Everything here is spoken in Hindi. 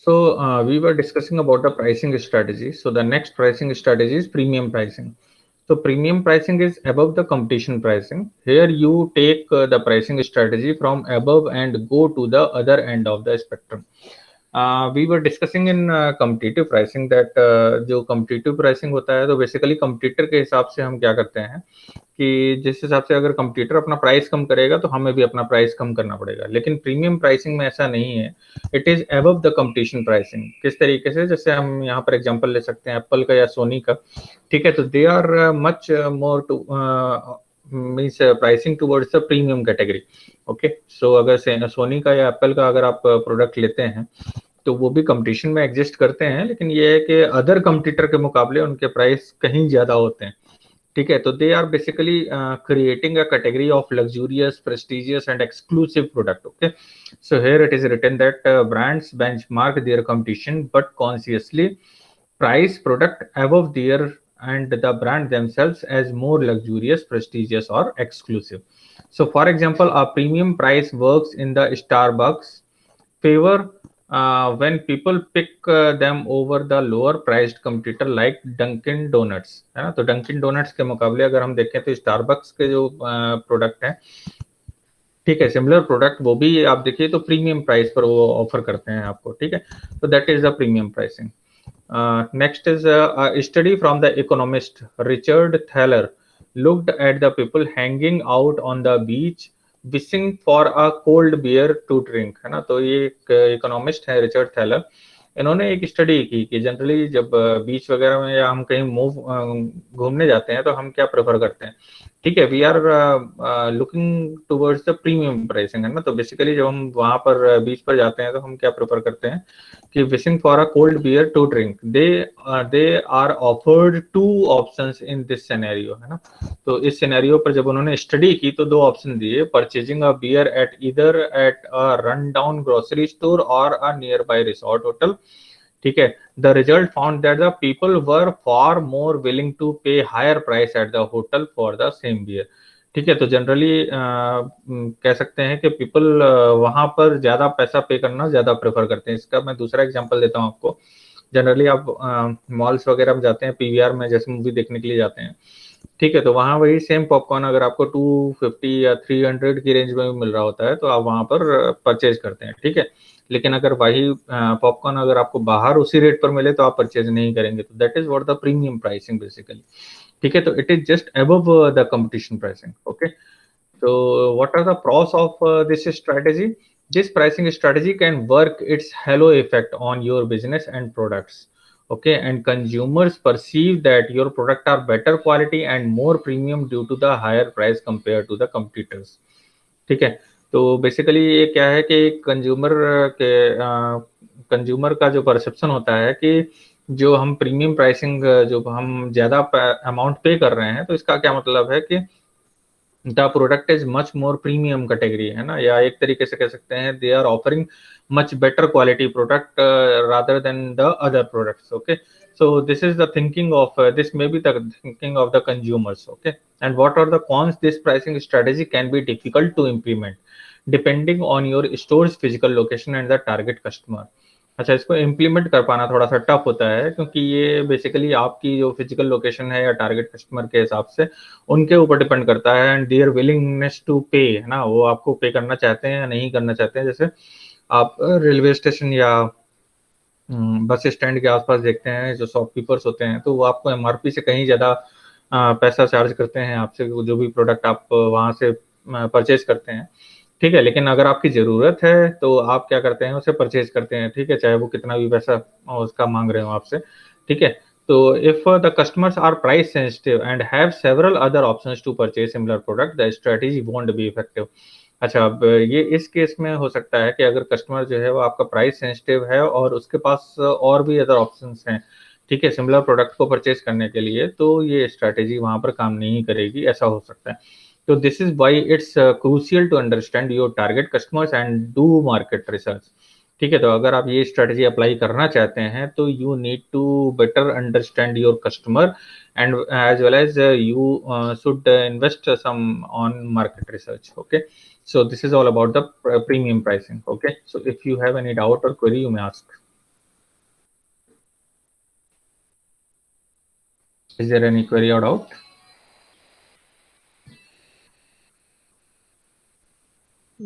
We were discussing about the pricing strategy. So the next pricing strategy is premium pricing. So premium pricing is above the competition pricing. Here you take the pricing strategy from above and go to the other end of the spectrum. We were discussing in competitive pricing that जो competitive pricing होता है तो basically competitor के हिसाब से हम क्या करते हैं कि जिस हिसाब से अगर कंपटीटर अपना प्राइस कम करेगा तो हमें भी अपना प्राइस कम करना पड़ेगा, लेकिन प्रीमियम प्राइसिंग में ऐसा नहीं है. It is above the competition pricing. किस तरीके से? जैसे हम यहाँ पर एग्जांपल ले सकते हैं एप्पल का या सोनी का. ठीक है, तो they are much more to means pricing towards the premium category. Okay, so अगर सोनी का या एप्पल का अगर आप प्रोडक्ट लेते हैं तो वो भी कंपटीशन में एग्जिस्ट करते हैं, लेकिन ये है कि अदर कंपटीटर के मुकाबले उनके प्राइस कहीं ज्यादा होते हैं. ठीक है, तो they are basically creating a category of luxurious, prestigious and exclusive product. Okay, so here it is written that brands benchmark their competition but consciously price product above their and the brand themselves as more luxurious, prestigious or exclusive. So for example, a premium price works in the Starbucks favor when people pick them over the lower priced competitor like Dunkin Donuts, है ना. तो Dunkin Donuts के मुकाबले अगर हम देखें तो Starbucks के जो प्रोडक्ट हैं, ठीक है, सिमिलर प्रोडक्ट वो भी आप देखिए तो प्रीमियम प्राइस पर वो ऑफर करते हैं आपको. ठीक है, तो that is the premium pricing. Next is a study from the economist Richard Thaler looked at the people hanging out on the beach wishing for a cold beer to drink, है ना. तो ये एक इकोनॉमिस्ट है रिचर्ड थैलर. इन्होंने एक स्टडी की कि जनरली जब बीच वगैरह में या हम कहीं घूमने जाते हैं तो हम क्या प्रेफर करते हैं. ठीक है, we are looking towards the premium pricing, है ना. तो बेसिकली जब हम वहां पर बीच पर जाते हैं तो हम क्या प्रेफर करते हैं कि wishing for a cold beer to drink. They are offered two options in this scenario, है ना. तो इस सिनेरियो पर जब उन्होंने स्टडी की तो दो ऑप्शन दिए, purchasing a beer at either at a run down grocery store और a nearby resort hotel. ठीक है, the result found that the people were far more willing to pay higher price at the hotel for the same beer. ठीक है, तो जनरली कह सकते हैं कि पीपल वहां पर ज्यादा पैसा पे करना ज्यादा प्रेफर करते हैं. इसका मैं दूसरा एग्जांपल देता हूँ आपको. जनरली आप मॉल्स वगैरह में जाते हैं, पीवीआर में जैसे मूवी देखने के लिए जाते हैं. ठीक है, तो वहाँ वही सेम पॉपकॉर्न अगर आपको 250 या 300 की रेंज में मिल रहा होता है तो आप वहां पर परचेज करते हैं. ठीक है, लेकिन अगर वही पॉपकॉर्न अगर आपको बाहर उसी रेट पर मिले तो आप परचेज नहीं करेंगे. तो that is what the premium pricing basically. ठीक है, तो it is just above the competition pricing. Okay, so what are the pros of this strategy? This pricing strategy can work its halo effect on your business and products. Okay, and consumers perceive that your product are better quality and more premium due to the higher price compared to the competitors. ठीक है, तो बेसिकली ये क्या है कि कंज्यूमर का जो परसेप्शन होता है कि जो हम प्रीमियम प्राइसिंग जो हम ज्यादा अमाउंट पे कर रहे हैं तो इसका क्या मतलब है कि the product is much more premium category, है ना. या एक तरीके से कह सकते हैं they are offering much better quality product rather than the other products. Okay, so this is the thinking of this may be the thinking of the consumers. Okay, and what are the cons? This pricing strategy can be difficult to implement depending on your store's physical location and the target customer. अच्छा, इसको इम्प्लीमेंट कर पाना थोड़ा सा टफ होता है क्योंकि ये बेसिकली आपकी जो फिजिकल लोकेशन है या टारगेट कस्टमर के हिसाब से उनके ऊपर डिपेंड करता है. एंड देयर विलिंगनेस टू पे, है ना, वो आपको पे करना चाहते हैं या नहीं करना चाहते हैं. जैसे आप रेलवे स्टेशन या बस स्टैंड के आसपास देखते हैं जो शॉपकीपर्स होते हैं तो वो आपको एमआरपी से कहीं ज्यादा पैसा चार्ज करते हैं आपसे जो भी प्रोडक्ट आप वहां से परचेज करते हैं. ठीक है, लेकिन अगर आपकी जरूरत है तो आप क्या करते हैं, उसे परचेज करते हैं. ठीक है, चाहे वो कितना भी पैसा उसका मांग रहे हो आपसे. ठीक है, तो if the customers are price sensitive and have several other options to purchase similar product the strategy won't be effective. अच्छा, अब ये इस केस में हो सकता है कि अगर कस्टमर जो है वो आपका प्राइस सेंसिटिव है और उसके पास और भी अदर ऑप्शंस हैं, ठीक है, सिमिलर प्रोडक्ट को परचेज करने के लिए, तो ये स्ट्रेटेजी वहां पर काम नहीं करेगी, ऐसा हो सकता है. तो this is why it's crucial to understand your target customers and do market research. ठीक है, तो अगर आप ये स्ट्रेटेजी अप्लाई करना चाहते हैं तो you need to better understand your customer and as well as you should invest some on market research. Okay, so this is all about the premium pricing. Okay, so if you have any doubt or query you may ask. Is there any query or doubt?